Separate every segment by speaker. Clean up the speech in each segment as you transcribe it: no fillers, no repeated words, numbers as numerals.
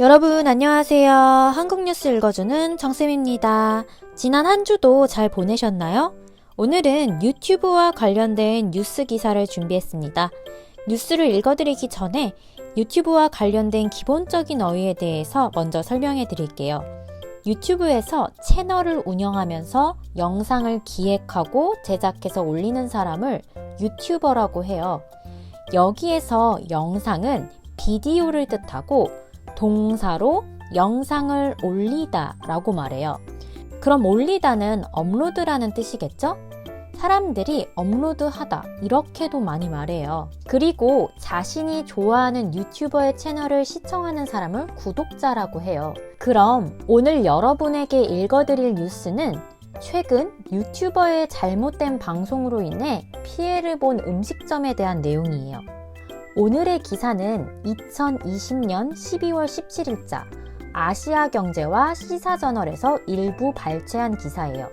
Speaker 1: 여러분 안녕하세요. 한국 뉴스 읽어주는 정쌤입니다. 지난 한 주도 잘 보내셨나요? 오늘은 유튜브와 관련된 뉴스 기사를 준비했습니다. 뉴스를 읽어드리기 전에 유튜브와 관련된 기본적인 어휘에 대해서 먼저 설명해 드릴게요. 유튜브에서 채널을 운영하면서 영상을 기획하고 제작해서 올리는 사람을 유튜버라고 해요. 여기에서 영상은 비디오를 뜻하고 동사로 영상을 올리다 라고 말해요. 그럼 올리다는 업로드라는 뜻이겠죠? 사람들이 업로드하다 이렇게도 많이 말해요. 그리고 자신이 좋아하는 유튜버의 채널을 시청하는 사람을 구독자라고 해요. 그럼 오늘 여러분에게 읽어드릴 뉴스는 최근 유튜버의 잘못된 방송으로 인해 피해를 본 음식점에 대한 내용이에요. 오늘의 기사는 2020년 12월 17일자 아시아경제와 시사저널에서 일부 발췌한 기사예요.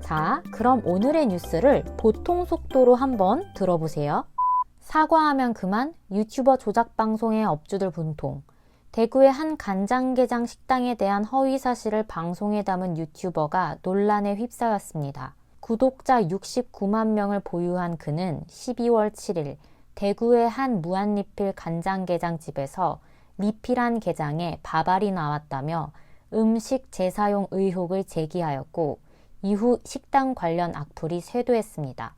Speaker 1: 자, 그럼 오늘의 뉴스를 보통 속도로 한번 들어보세요. 사과하면 그만 유튜버 조작방송의 업주들 분통. 대구의 한 간장게장 식당에 대한 허위 사실을 방송에 담은 유튜버가 논란에 휩싸였습니다. 구독자 69만 명을 보유한 그는 12월 7일 대구의 한 무한리필 간장게장 집에서 리필한 게장에 밥알이 나왔다며 음식 재사용 의혹을 제기하였고 이후 식당 관련 악플이 쇄도했습니다.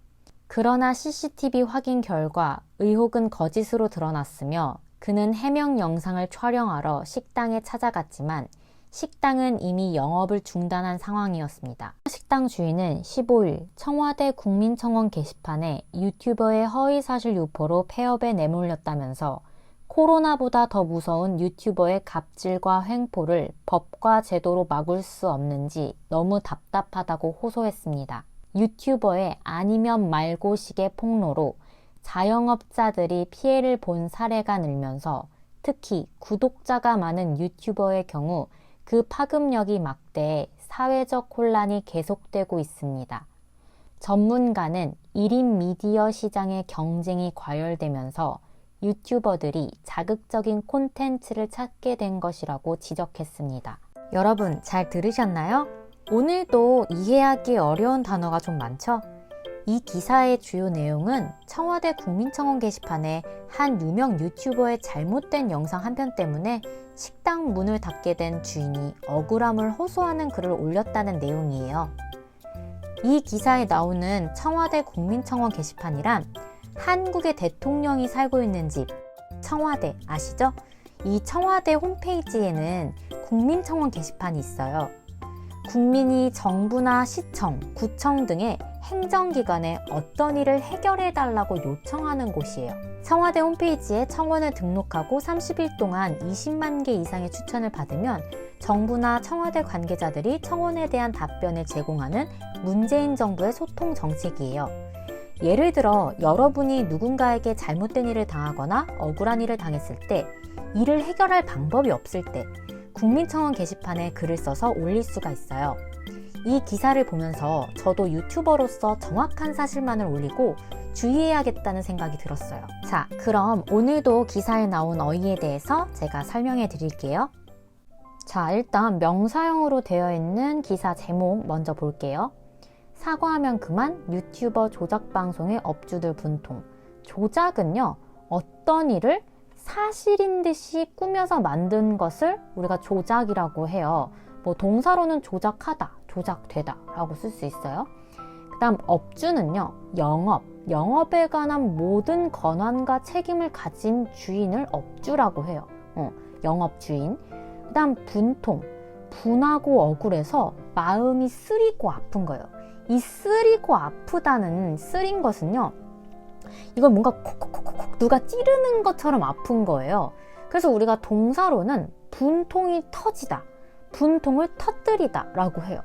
Speaker 1: 그러나 CCTV 확인 결과 의혹은 거짓으로 드러났으며 그는 해명 영상을 촬영하러 식당에 찾아갔지만 식당은 이미 영업을 중단한 상황이었습니다. 식당 주인은 15일 청와대 국민청원 게시판에 유튜버의 허위사실 유포로 폐업에 내몰렸다면서 코로나보다 더 무서운 유튜버의 갑질과 횡포를 법과 제도로 막을 수 없는지 너무 답답하다고 호소했습니다. 유튜버의 아니면 말고식의 폭로로 자영업자들이 피해를 본 사례가 늘면서 특히 구독자가 많은 유튜버의 경우 그 파급력이 막대해 사회적 혼란이 계속되고 있습니다. 전문가는 1인 미디어 시장의 경쟁이 과열되면서 유튜버들이 자극적인 콘텐츠를 찾게 된 것이라고 지적했습니다. 여러분 잘 들으셨나요? 오늘도 이해하기 어려운 단어가 좀 많죠? 이 기사의 주요 내용은 청와대 국민청원 게시판에 한 유명 유튜버의 잘못된 영상 한 편 때문에 식당 문을 닫게 된 주인이 억울함을 호소하는 글을 올렸다는 내용이에요. 이 기사에 나오는 청와대 국민청원 게시판이란 한국의 대통령이 살고 있는 집, 청와대 아시죠? 이 청와대 홈페이지에는 국민청원 게시판이 있어요. 국민이 정부나 시청, 구청 등의 행정기관에 어떤 일을 해결해달라고 요청하는 곳이에요. 청와대 홈페이지에 청원을 등록하고 30일 동안 20만 개 이상의 추천을 받으면 정부나 청와대 관계자들이 청원에 대한 답변을 제공하는 문재인 정부의 소통 정책이에요. 예를 들어 여러분이 누군가에게 잘못된 일을 당하거나 억울한 일을 당했을 때 이를 해결할 방법이 없을 때 국민청원 게시판에 글을 써서 올릴 수가 있어요. 이 기사를 보면서 저도 유튜버로서 정확한 사실만을 올리고 주의해야겠다는 생각이 들었어요. 자, 그럼 오늘도 기사에 나온 어휘에 대해서 제가 설명해 드릴게요. 자, 일단 명사형으로 되어 있는 기사 제목 먼저 볼게요. 사과하면 그만 유튜버 조작방송의 업주들 분통. 조작은요, 어떤 일을 사실인 듯이 꾸며서 만든 것을 우리가 조작이라고 해요. 뭐 동사로는 조작하다, 조작되다 라고 쓸 수 있어요. 그 다음 업주는요, 영업에 관한 모든 권한과 책임을 가진 주인을 업주라고 해요. 영업주인. 그 다음 분통, 분하고 억울해서 마음이 쓰리고 아픈 거예요. 이 쓰리고 아프다는 쓰린 것은요, 이건 뭔가 콕콕콕콕 누가 찌르는 것처럼 아픈 거예요. 그래서 우리가 동사로는 분통이 터지다, 분통을 터뜨리다 라고 해요.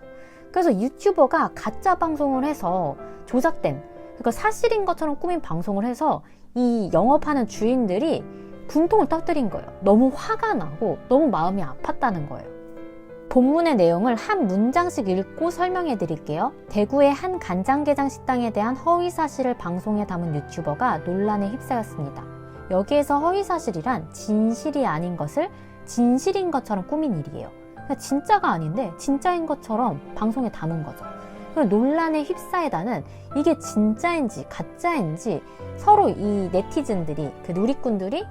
Speaker 1: 그래서 유튜버가 가짜 방송을 해서 조작된, 그러니까 사실인 것처럼 꾸민 방송을 해서 이 영업하는 주인들이 분통을 터뜨린 거예요. 너무 화가 나고 너무 마음이 아팠다는 거예요. 본문의 내용을 한 문장씩 읽고 설명해 드릴게요. 대구의 한 간장게장 식당에 대한 허위 사실을 방송에 담은 유튜버가 논란에 휩싸였습니다. 여기에서 허위 사실이란 진실이 아닌 것을 진실인 것처럼 꾸민 일이에요. 그러니까 진짜가 아닌데 진짜인 것처럼 방송에 담은 거죠. 논란에 휩싸이다는 이게 진짜인지 가짜인지 서로 이 네티즌들이, 그 누리꾼들이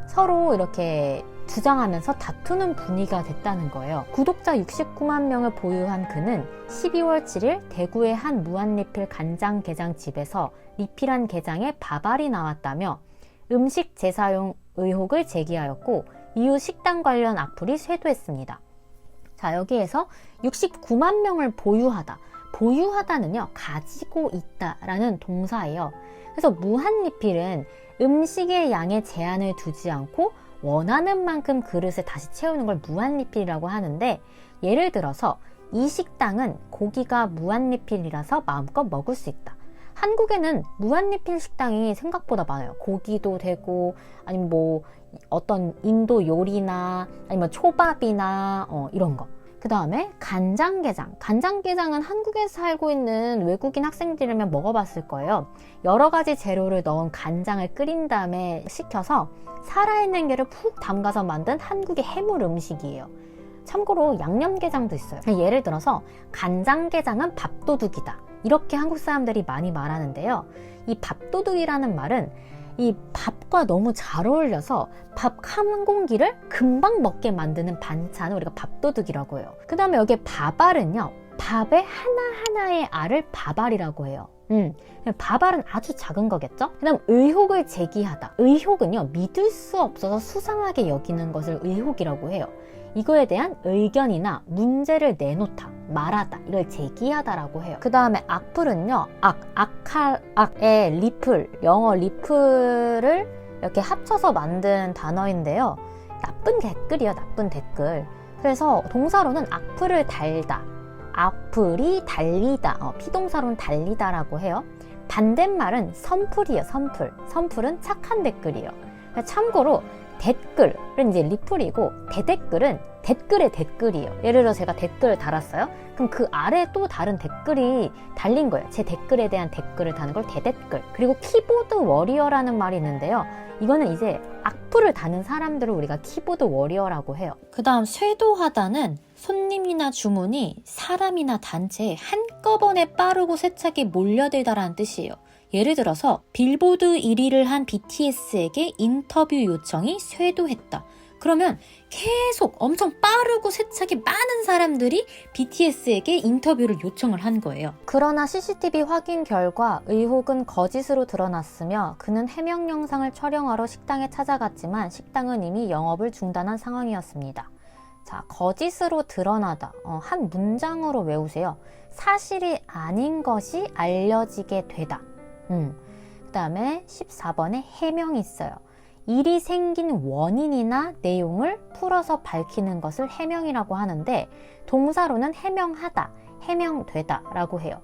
Speaker 1: 서로 이렇게 주장하면서 다투는 분위기가 됐다는 거예요. 구독자 69만 명을 보유한 그는 12월 7일 대구의 한 무한리필 간장게장 집에서 리필한 게장에 밥알이 나왔다며 음식 재사용 의혹을 제기하였고 이후 식당 관련 악플이 쇄도했습니다. 자, 여기에서 69만 명을 보유하다. 보유하다는요, 가지고 있다라는 동사예요. 그래서 무한리필은 음식의 양에 제한을 두지 않고 원하는 만큼 그릇에 다시 채우는 걸 무한리필이라고 하는데, 예를 들어서 이 식당은 고기가 무한리필이라서 마음껏 먹을 수 있다. 한국에는 무한리필 식당이 생각보다 많아요. 고기도 되고 아니면 뭐 어떤 인도 요리나 아니면 초밥이나 이런 거. 그 다음에 간장게장. 간장게장은 한국에 살고 있는 외국인 학생들이면 먹어봤을 거예요. 여러 가지 재료를 넣은 간장을 끓인 다음에 식혀서 살아있는 게를 푹 담가서 만든 한국의 해물 음식이에요. 참고로 양념게장도 있어요. 예를 들어서 간장게장은 밥도둑이다. 이렇게 한국 사람들이 많이 말하는데요. 이 밥도둑이라는 말은 이 밥과 너무 잘 어울려서 밥 한 공기를 금방 먹게 만드는 반찬을 우리가 밥도둑이라고 해요. 그 다음에 여기 밥알은요, 밥의 하나하나의 알을 밥알이라고 해요. 밥알은 아주 작은 거겠죠? 그 다음 의혹을 제기하다. 의혹은요, 믿을 수 없어서 수상하게 여기는 것을 의혹이라고 해요. 이거에 대한 의견이나 문제를 내놓다, 말하다, 이걸 제기하다라고 해요. 그 다음에 악플은요, 악의 리플, 영어 리플을 이렇게 합쳐서 만든 단어인데요. 나쁜 댓글이요, 나쁜 댓글. 그래서 동사로는 악플을 달다, 악플이 달리다, 피동사로는 달리다라고 해요. 반대말은 선플이에요, 선플. 선플은 착한 댓글이에요. 참고로 댓글은 이제 리플이고 대댓글은 댓글의 댓글이에요. 예를 들어 제가 댓글을 달았어요. 그럼 그 아래에 또 다른 댓글이 달린 거예요. 제 댓글에 대한 댓글을 다는 걸 대댓글. 그리고 키보드 워리어라는 말이 있는데요. 이거는 이제 악플을 다는 사람들을 우리가 키보드 워리어라고 해요. 그 다음 쇄도하다는 손님이나 주문이 사람이나 단체에 한꺼번에 빠르고 세차게 몰려들다라는 뜻이에요. 예를 들어서 빌보드 1위를 한 BTS에게 인터뷰 요청이 쇄도했다. 그러면 계속 엄청 빠르고 세차게 많은 사람들이 BTS에게 인터뷰를 요청을 한 거예요. 그러나 CCTV 확인 결과 의혹은 거짓으로 드러났으며 그는 해명 영상을 촬영하러 식당에 찾아갔지만 식당은 이미 영업을 중단한 상황이었습니다. 자, 거짓으로 드러나다. 한 문장으로 외우세요. 사실이 아닌 것이 알려지게 되다. 그 다음에 14번에 해명이 있어요. 일이 생긴 원인이나 내용을 풀어서 밝히는 것을 해명이라고 하는데 동사로는 해명하다, 해명되다 라고 해요.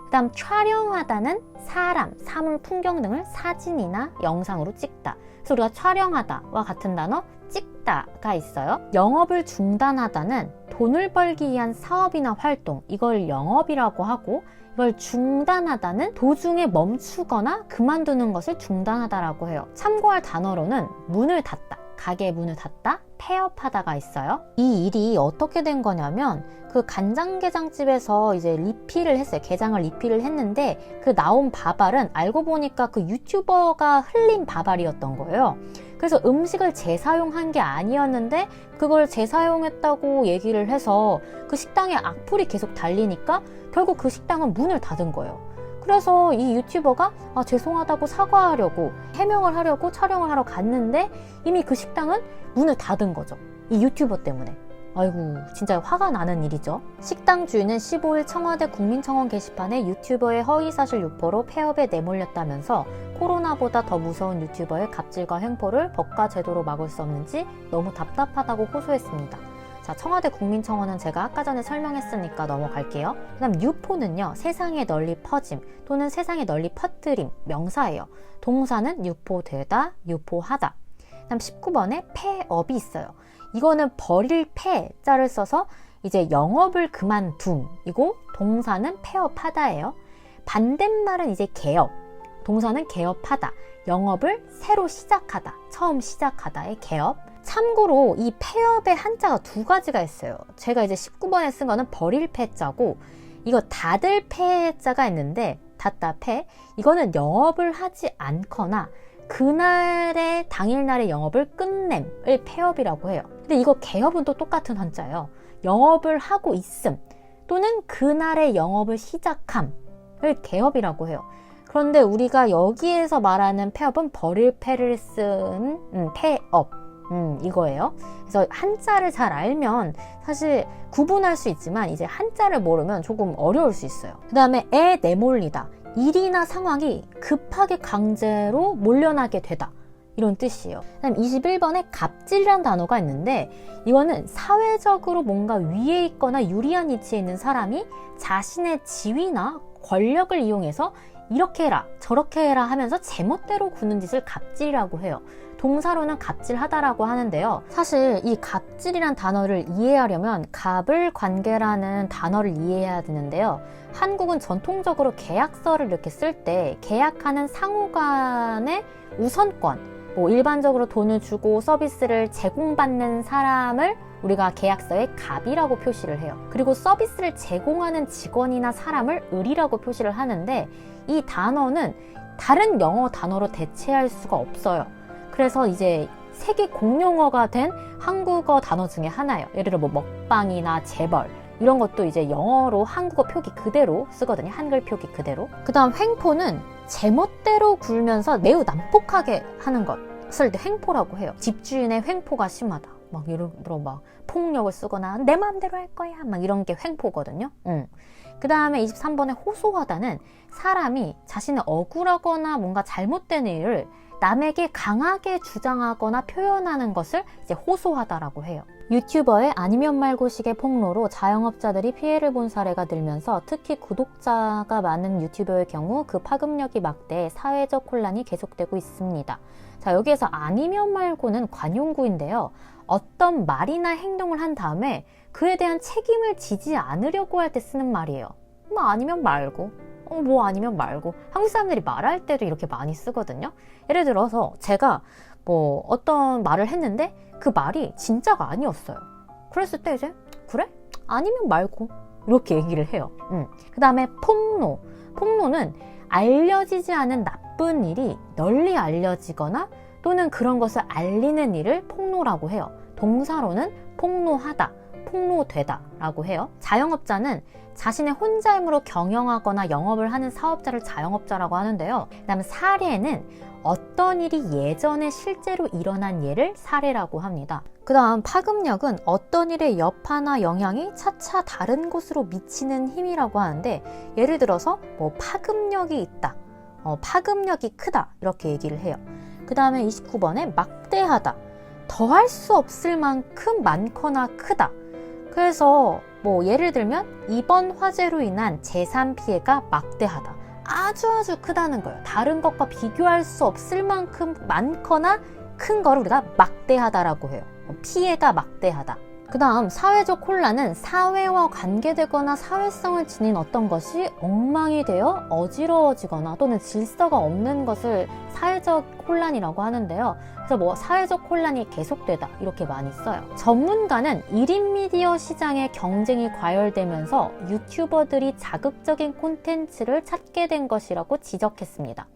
Speaker 1: 그 다음 촬영하다는 사람, 사물, 풍경 등을 사진이나 영상으로 찍다. 그래서 우리가 촬영하다와 같은 단어 찍다가 있어요. 영업을 중단하다는 돈을 벌기 위한 사업이나 활동, 이걸 영업이라고 하고 이걸 중단하다는 도중에 멈추거나 그만두는 것을 중단하다라고 해요. 참고할 단어로는 문을 닫다, 가게 문을 닫다, 폐업하다가 있어요. 이 일이 어떻게 된 거냐면 그 간장게장집에서 이제 리필을 했어요. 게장을 리필을 했는데 그 나온 밥알은 알고 보니까 그 유튜버가 흘린 밥알이었던 거예요. 그래서 음식을 재사용한 게 아니었는데 그걸 재사용했다고 얘기를 해서 그 식당에 악플이 계속 달리니까 결국 그 식당은 문을 닫은 거예요. 그래서 이 유튜버가 죄송하다고 사과하려고 해명을 하려고 촬영을 하러 갔는데 이미 그 식당은 문을 닫은 거죠. 이 유튜버 때문에. 아이고, 진짜 화가 나는 일이죠. 식당 주인은 15일 청와대 국민청원 게시판에 유튜버의 허위사실 유포로 폐업에 내몰렸다면서 코로나보다 더 무서운 유튜버의 갑질과 횡포를 법과 제도로 막을 수 없는지 너무 답답하다고 호소했습니다. 자, 청와대 국민청원은 제가 아까 전에 설명했으니까 넘어갈게요. 그 다음 유포는요, 세상에 널리 퍼짐 또는 세상에 널리 퍼뜨림, 명사예요. 동사는 유포되다, 유포하다. 그 다음 19번에 폐업이 있어요. 이거는 버릴 폐자를 써서 이제 영업을 그만둠이고 동사는 폐업하다예요. 반대말은 이제 개업. 동사는 개업하다. 영업을 새로 시작하다. 처음 시작하다의 개업. 참고로 이 폐업의 한자가 두 가지가 있어요. 제가 이제 19번에 쓴 거는 버릴 패자고, 이거 닫을 패자가 있는데, 닫다 패, 이거는 영업을 하지 않거나 그날의 당일날의 영업을 끝냄을 폐업이라고 해요. 근데 이거 개업은 또 똑같은 한자예요. 영업을 하고 있음 또는 그날의 영업을 시작함을 개업이라고 해요. 그런데 우리가 여기에서 말하는 폐업은 버릴 패를 쓴 폐업 이거예요. 그래서 한자를 잘 알면 사실 구분할 수 있지만 이제 한자를 모르면 조금 어려울 수 있어요. 그 다음에 내몰리다. 일이나 상황이 급하게 강제로 몰려나게 되다. 이런 뜻이에요. 그다음 21번에 갑질이라는 단어가 있는데, 이거는 사회적으로 뭔가 위에 있거나 유리한 위치에 있는 사람이 자신의 지위나 권력을 이용해서 이렇게 해라 저렇게 해라 하면서 제멋대로 구는 짓을 갑질이라고 해요. 동사로는 갑질하다라고 하는데요. 사실 이 갑질이란 단어를 이해하려면 갑을 관계라는 단어를 이해해야 되는데요. 한국은 전통적으로 계약서를 이렇게 쓸 때 계약하는 상호 간의 우선권, 일반적으로 돈을 주고 서비스를 제공받는 사람을 우리가 계약서에 갑이라고 표시를 해요. 그리고 서비스를 제공하는 직원이나 사람을 을이라고 표시를 하는데, 이 단어는 다른 영어 단어로 대체할 수가 없어요. 그래서 이제 세계 공용어가 된 한국어 단어 중에 하나예요. 예를 들어 먹방이나 재벌 이런 것도 이제 영어로 한국어 표기 그대로 쓰거든요. 한글 표기 그대로. 그 다음 횡포는 제멋대로 굴면서 매우 난폭하게 하는 것을 횡포라고 해요. 집주인의 횡포가 심하다. 막 예를 들어 막 폭력을 쓰거나 내 마음대로 할 거야 막 이런 게 횡포거든요. 그 다음에 23번에 호소하다는 사람이 자신의 억울하거나 뭔가 잘못된 일을 남에게 강하게 주장하거나 표현하는 것을 이제 호소하다라고 해요. 유튜버의 아니면 말고식의 폭로로 자영업자들이 피해를 본 사례가 늘면서 특히 구독자가 많은 유튜버의 경우 그 파급력이 막대해 사회적 혼란이 계속되고 있습니다. 자, 여기에서 아니면 말고는 관용구인데요. 어떤 말이나 행동을 한 다음에 그에 대한 책임을 지지 않으려고 할 때 쓰는 말이에요. 뭐 아니면 말고, 뭐 아니면 말고. 한국 사람들이 말할 때도 이렇게 많이 쓰거든요. 예를 들어서 제가 뭐 어떤 말을 했는데 그 말이 진짜가 아니었어요. 그랬을 때 이제 그래? 아니면 말고 이렇게 얘기를 해요. 그 다음에 폭로. 폭로는 알려지지 않은 나쁜 일이 널리 알려지거나 또는 그런 것을 알리는 일을 폭로라고 해요. 동사로는 폭로하다, 폭로되다 라고 해요. 자영업자는 자신의 혼자 힘으로 경영하거나 영업을 하는 사업자를 자영업자라고 하는데요. 그 다음에 사례는 어떤 일이 예전에 실제로 일어난 예를 사례라고 합니다. 그 다음 파급력은 어떤 일의 여파나 영향이 차차 다른 곳으로 미치는 힘이라고 하는데, 예를 들어서 뭐 파급력이 있다, 파급력이 크다 이렇게 얘기를 해요. 그 다음에 29번에 막대하다, 더할 수 없을 만큼 많거나 크다. 그래서 뭐 예를 들면 이번 화재로 인한 재산 피해가 막대하다, 아주 크다는 거예요. 다른 것과 비교할 수 없을 만큼 많거나 큰 거를 우리가 막대하다라고 해요. 피해가 막대하다. 그 다음 사회적 혼란은 사회와 관계되거나 사회성을 지닌 어떤 것이 엉망이 되어 어지러워지거나 또는 질서가 없는 것을 사회적 혼란이라고 하는데요. 그래서 뭐 사회적 혼란이 계속되다 이렇게 많이 써요. 전문가는 1인 미디어 시장의 경쟁이 과열되면서 유튜버들이 자극적인 콘텐츠를 찾게 된 것이라고 지적했습니다.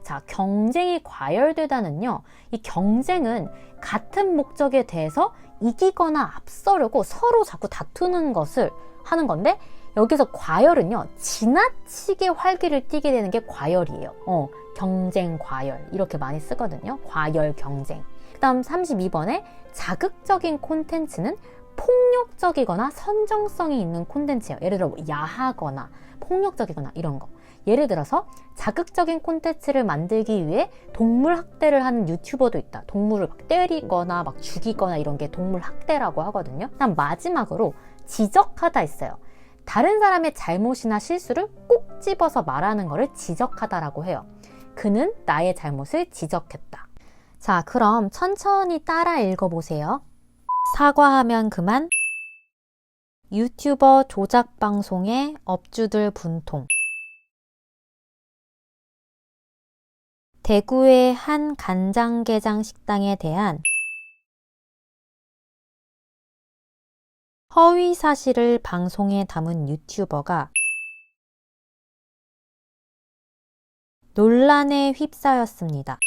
Speaker 1: 자, 경쟁이 과열되다는요, 이 경쟁은 같은 목적에 대해서 이기거나 앞서려고 서로 자꾸 다투는 것을 하는 건데, 여기서 과열은요, 지나치게 활기를 띠게 되는 게 과열이에요. 경쟁 과열 이렇게 많이 쓰거든요. 과열 경쟁. 그 다음 32번에 자극적인 콘텐츠는 폭력적이거나 선정성이 있는 콘텐츠예요. 예를 들어 야하거나 폭력적이거나 이런 거. 예를 들어서 자극적인 콘텐츠를 만들기 위해 동물 학대를 하는 유튜버도 있다. 동물을 막 때리거나 막 죽이거나 이런 게 동물 학대라고 하거든요. 그다음 마지막으로 지적하다 있어요. 다른 사람의 잘못이나 실수를 꼭 집어서 말하는 거를 지적하다라고 해요. 그는 나의 잘못을 지적했다. 자, 그럼 천천히 따라 읽어보세요. 사과하면 그만. 유튜버 조작 방송에 업주들 분통. 대구의 한 간장게장 식당에 대한 허위 사실을 방송에 담은 유튜버가 논란에 휩싸였습니다.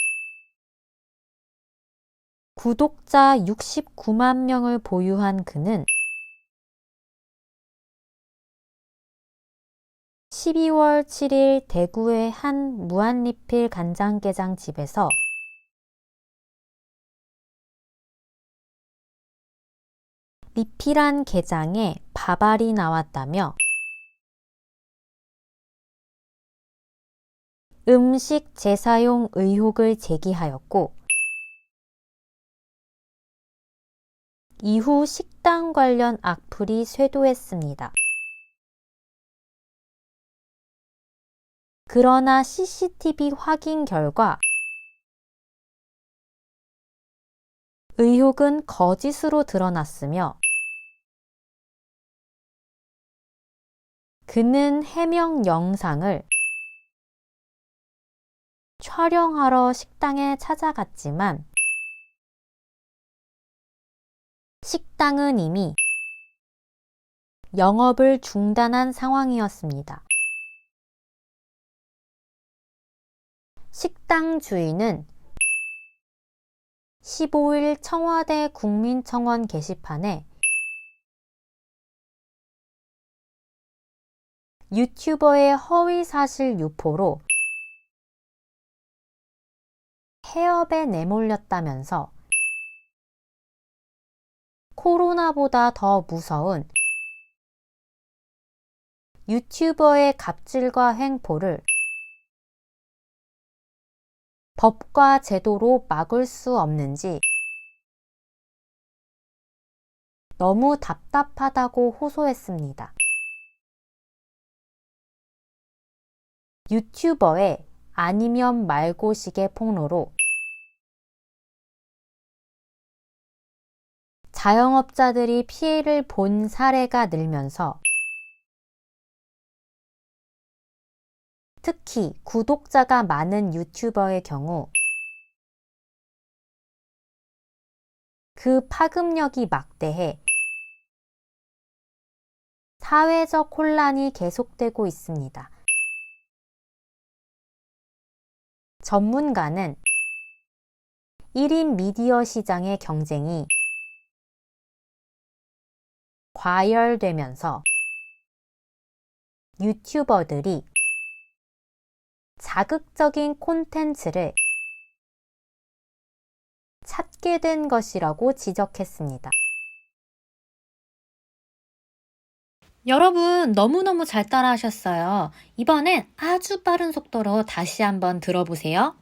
Speaker 1: 구독자 69만 명을 보유한 그는 12월 7일 대구의 한 무한리필 간장게장 집에서 리필한 게장에 밥알이 나왔다며 음식 재사용 의혹을 제기하였고, 이후 식당 관련 악플이 쇄도했습니다. 그러나 CCTV 확인 결과 의혹은 거짓으로 드러났으며 그는 해명 영상을 촬영하러 식당에 찾아갔지만 식당은 이미 영업을 중단한 상황이었습니다. 식당 주인은 15일 청와대 국민청원 게시판에 유튜버의 허위사실 유포로 폐업에 내몰렸다면서 코로나보다 더 무서운 유튜버의 갑질과 횡포를 법과 제도로 막을 수 없는지 너무 답답하다고 호소했습니다. 유튜버의 아니면 말고식의 폭로로 자영업자들이 피해를 본 사례가 늘면서 특히 구독자가 많은 유튜버의 경우 그 파급력이 막대해 사회적 혼란이 계속되고 있습니다. 전문가는 1인 미디어 시장의 경쟁이 과열되면서 유튜버들이 자극적인 콘텐츠를 찾게 된 것이라고 지적했습니다. 여러분 너무너무 잘 따라하셨어요. 이번엔 아주 빠른 속도로 다시 한번 들어보세요.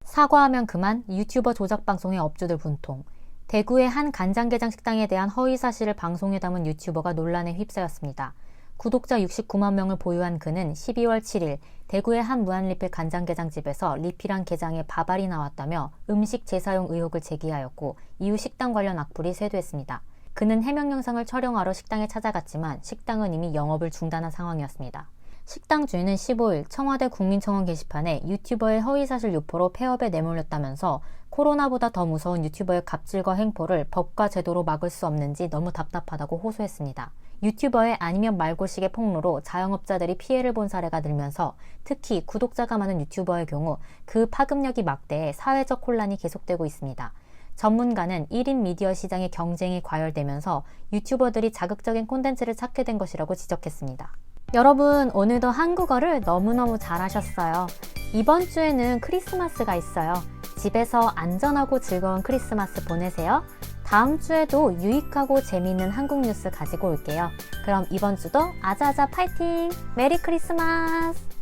Speaker 1: 사과하면 그만 유튜버 조작 방송의 업주들 분통. 대구의 한 간장게장 식당에 대한 허위 사실을 방송에 담은 유튜버가 논란에 휩싸였습니다. 구독자 69만 명을 보유한 그는 12월 7일 대구의 한 무한리필 간장게장집에서 리필한 게장에 밥알이 나왔다며 음식 재사용 의혹을 제기하였고, 이후 식당 관련 악플이 쇄도했습니다. 그는 해명 영상을 촬영하러 식당에 찾아갔지만 식당은 이미 영업을 중단한 상황이었습니다. 식당 주인은 15일 청와대 국민청원 게시판에 유튜버의 허위사실 유포로 폐업에 내몰렸다면서 코로나보다 더 무서운 유튜버의 갑질과 횡포를 법과 제도로 막을 수 없는지 너무 답답하다고 호소했습니다. 유튜버의 아니면 말고식의 폭로로 자영업자들이 피해를 본 사례가 늘면서 특히 구독자가 많은 유튜버의 경우 그 파급력이 막대해 사회적 혼란이 계속되고 있습니다. 전문가는 1인 미디어 시장의 경쟁이 과열되면서 유튜버들이 자극적인 콘텐츠를 찾게 된 것이라고 지적했습니다. 여러분 오늘도 한국어를 너무너무 잘하셨어요. 이번 주에는 크리스마스가 있어요. 집에서 안전하고 즐거운 크리스마스 보내세요. 다음 주에도 유익하고 재미있는 한국 뉴스 가지고 올게요. 그럼 이번 주도 아자아자 파이팅! 메리 크리스마스!